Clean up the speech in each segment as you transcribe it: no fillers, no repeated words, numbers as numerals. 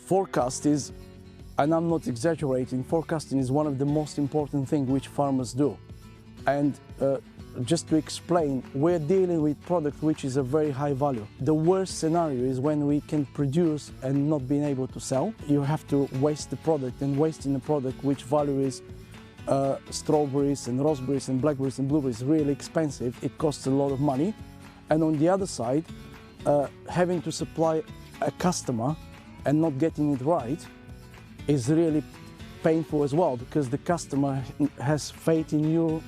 Forecast is, and I'm not exaggerating, forecasting is one of the most important things which farmers do. And just to explain, we're dealing with product which is a very high value. The worst scenario is when we can produce and not being able to sell. You have to waste the product, and wasting the product which value is strawberries and raspberries and blackberries and blueberries really expensive. It costs a lot of money. And on the other side, having to supply a customer and not getting it right is really painful as well, because the customer has faith in you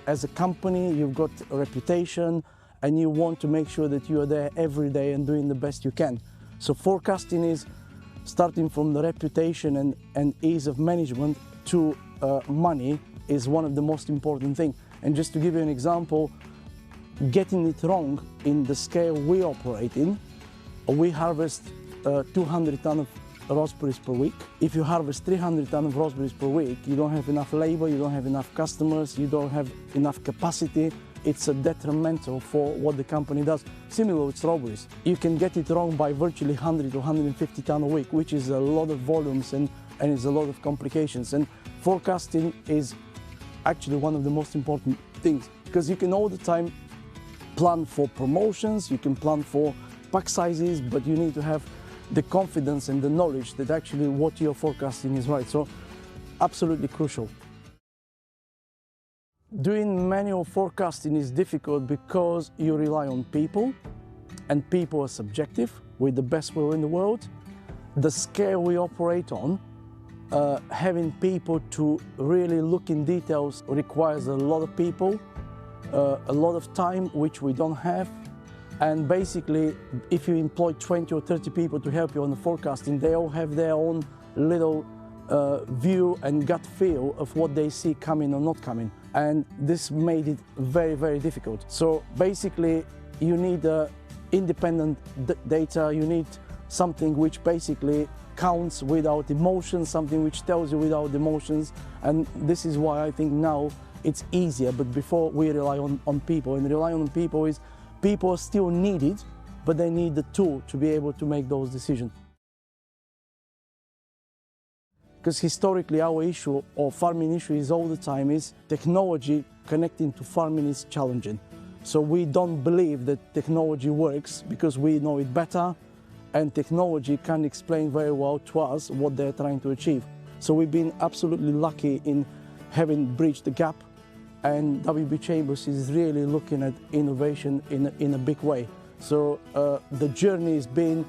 as a company. You've got a reputation and you want to make sure that you are there every day and doing the best you can. So forecasting is starting from the reputation and ease of management to money is one of the most important things. And just to give you an example, getting it wrong in the scale we operate in, we harvest 200 tons of raspberries per week. If you harvest 300 tons of raspberries per week, you don't have enough labor, you don't have enough customers, you don't have enough capacity. It's a detrimental for what the company does. Similar with strawberries. You can get it wrong by virtually 100 to 150 tons a week, which is a lot of volumes and is a lot of complications. And forecasting is actually one of the most important things, because you can all the time plan for promotions, you can plan for pack sizes, but you need to have the confidence and the knowledge that actually what you're forecasting is right. So absolutely crucial. Doing manual forecasting is difficult because you rely on people, and people are subjective with the best will in the world. The scale we operate on, having people to really look in details requires a lot of people, a lot of time, which we don't have. And basically, if you employ 20 or 30 people to help you on the forecasting, they all have their own little view and gut feel of what they see coming or not coming. And this made it very, very difficult. So basically, you need independent data, you need something which basically counts without emotions, something which tells you without emotions. And this is why I think now it's easier, but before we rely on people, and relying on people is people are still needed, but they need the tool to be able to make those decisions. Because historically our issue or farming issue is all the time is technology connecting to farming is challenging. So we don't believe that technology works because we know it better, and technology can explain very well to us what they're trying to achieve. So we've been absolutely lucky in having bridged the gap, and WB Chambers is really looking at innovation in a big way. So the journey has been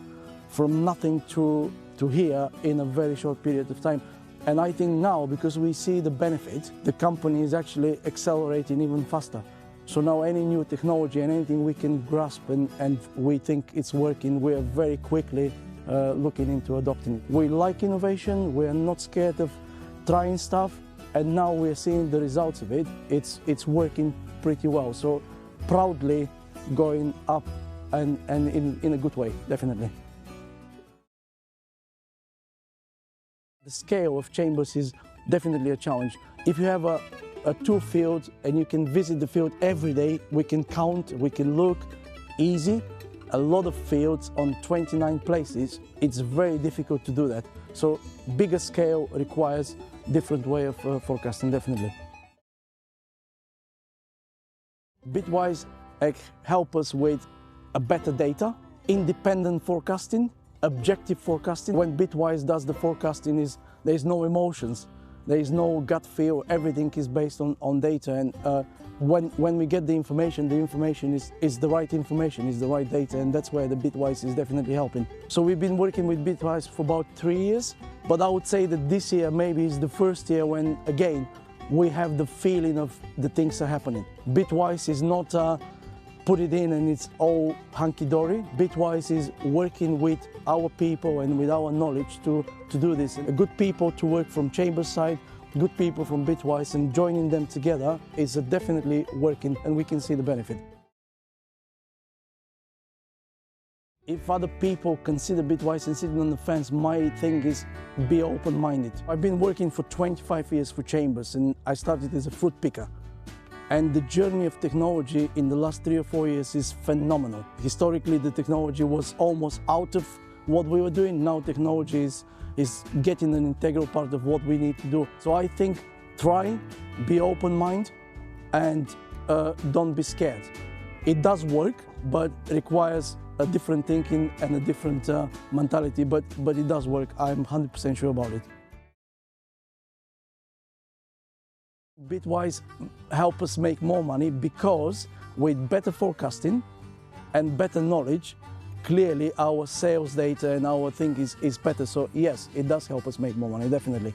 from nothing to here in a very short period of time. And I think now, because we see the benefit, the company is actually accelerating even faster. So now any new technology and anything we can grasp and we think it's working, we are very quickly looking into adopting it. We like innovation, we are not scared of trying stuff, and now we're seeing the results of it. It's working pretty well. So proudly going up and in a good way, definitely. The scale of Chambers is definitely a challenge. If you have a 2 fields and you can visit the field every day, we can count, we can look, easy. A lot of fields on 29 places, it's very difficult to do that. So bigger scale requires different way of forecasting, definitely. Bitwise help us with a better data, independent forecasting, objective forecasting. When Bitwise does the forecasting, there is no emotions, there is no gut feel, everything is based on data. And when we get the information is the right information, is the right data, and that's where the Bitwise is definitely helping. So we've been working with Bitwise for about 3 years, but I would say that this year maybe is the first year when, again, we have the feeling of the things are happening. Bitwise is not put it in and it's all hunky-dory. Bitwise is working with our people and with our knowledge to do this. Good people to work from Chambers side, good people from Bitwise, and joining them together is definitely working, and we can see the benefit. If other people consider Bitwise and sitting on the fence, my thing is be open-minded. I've been working for 25 years for Chambers, and I started as a fruit picker. And the journey of technology in the last 3 or 4 years is phenomenal. Historically, the technology was almost out of what we were doing. Now technology is getting an integral part of what we need to do. So I think try, be open-minded, and don't be scared. It does work, but requires a different thinking and a different mentality, but it does work. I'm 100% sure about it. Bitwise help us make more money because with better forecasting and better knowledge, clearly our sales data and our thing is better. So yes, it does help us make more money, definitely.